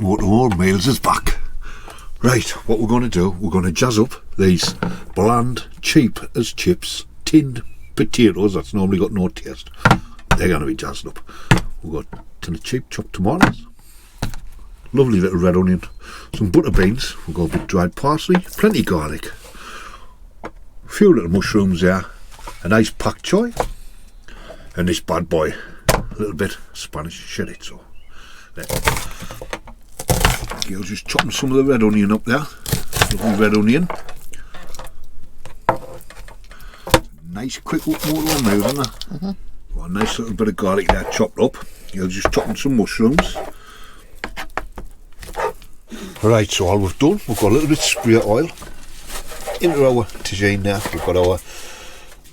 Motorhome Meals is back. Right, what we're going to do, we're going to jazz up these bland, cheap as chips, tinned potatoes that's normally got no taste. They're going to be jazzed up. We've got a tin of cheap chopped tomatoes, lovely little red onion, some butter beans, we've got a bit of dried parsley, plenty of garlic, a few little mushrooms there, a nice pak choy, and this bad boy, a little bit Spanish chorizo. Gail's just chopping some of the red onion up there. Lovely red onion. Nice quick motorhome meal, isn't there? Got a nice little bit of garlic there chopped up. Gail's just chopping some mushrooms. Right, so all we've done, we've got a little bit of spray oil into our tagine there. We've got our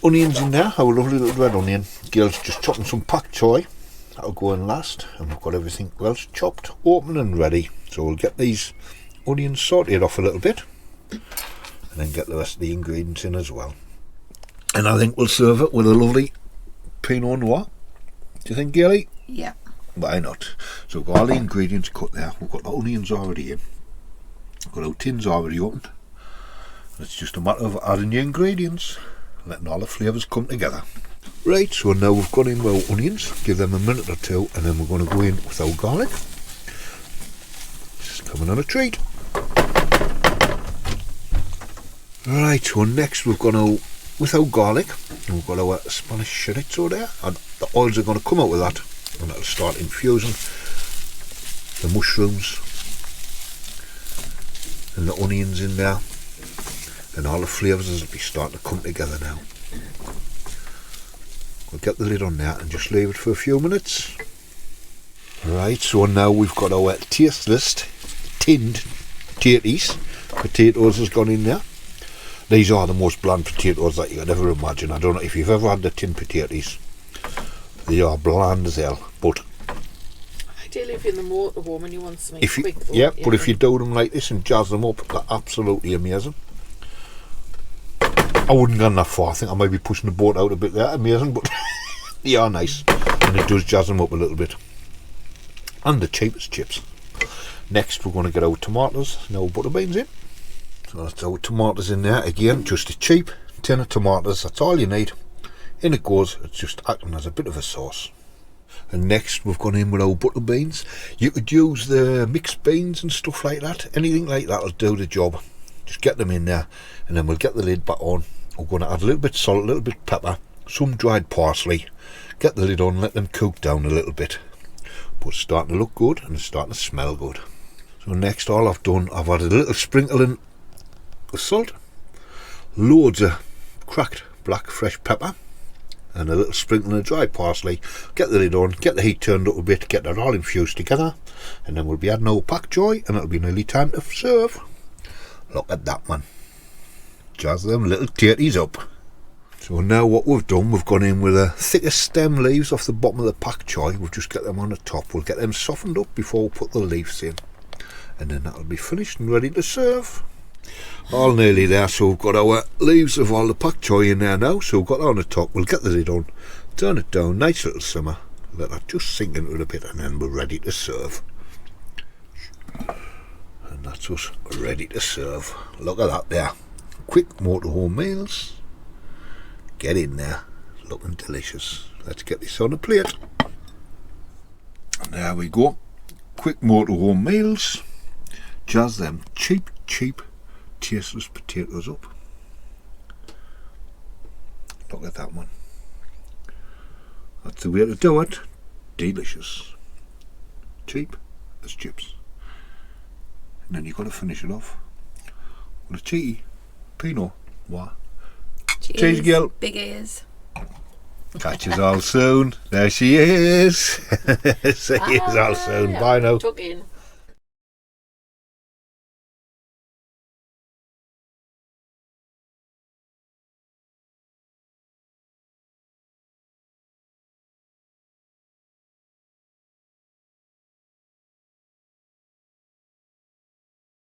onions in there, our lovely little red onion. Gail's just chopping some pak choy. That'll go in last, and we've got everything else chopped, open and ready. So we'll get these onions sauteed off a little bit, and then get the rest of the ingredients in as well. And I think we'll serve it with a lovely Pinot Noir. Do you think, Gailey? Yeah. Why not? So we've got all the ingredients cut there. We've got the onions already in. We've got our tins already opened. It's just a matter of adding the ingredients, letting all the flavours come together. Right, so now we've got in our onions, give them a minute or two, and then we're going to go in with our garlic. Just coming on a treat. Right, so next we've gone out with our garlic, and we've got our Spanish chorizo there, and the oils are going to come out with that, and that'll start infusing the mushrooms and the onions in there, and all the flavours will be starting to come together now. We'll get the lid on there and just leave it for a few minutes. Right, so now we've got our taste list tinned potatoes has gone in there. These are the most bland potatoes that you could ever imagine. I don't know if you've ever had the tinned potatoes. They are bland as hell, but ideally if you're in the motorhome and you want something quick. Yeah, but if you do them like this and jazz them up, they're absolutely amazing. I wouldn't go that far. I think I might be pushing the boat out a bit there. Amazing, but they are nice, and it does jazz them up a little bit. And the cheapest chips. Next, we're going to get our tomatoes and our butter beans in. So that's our tomatoes in there. Again, just a cheap tin of tomatoes. That's all you need. In it goes. It's just acting as a bit of a sauce. And next, we've gone in with our butter beans. You could use the mixed beans and stuff like that. Anything like that will do the job. Just get them in there, and then we'll get the lid back on. We're going to add a little bit of salt, a little bit of pepper, some dried parsley, get the lid on, let them cook down a little bit. But it's starting to look good and it's starting to smell good. So next, all I've done, I've added a little sprinkling of salt, loads of cracked black fresh pepper, and a little sprinkling of dried parsley. Get the lid on, get the heat turned up a bit, get that all infused together, and then we'll be adding our pak choy, and it'll be nearly time to serve. Look at that, man. Jazz them little tatties up. So now what we've done, we've gone in with the thickest stem leaves off the bottom of the pak choy. We'll just get them on the top. We'll get them softened up before we put the leaves in. And then that'll be finished and ready to serve. All nearly there, so we've got our leaves of all the pak choy in there now. So we've got that on the top. We'll get the lid on, turn it down, nice little simmer. Let that just sink into it a bit, and then we're ready to serve. And that's us ready to serve. Look at that there. Quick motorhome meals. Get in there. Looking delicious. Let's get this on a plate. And there we go. Quick motorhome meals. Jazz them cheap, tasteless potatoes up. Look at that one. That's the way to do it. Delicious. Cheap as chips. And then you've got to finish it off with a cheeky Pinot Noir. Cheers, girl. Big ears. Catch us all soon. There she is. See you all soon. Bye now. Tuck in.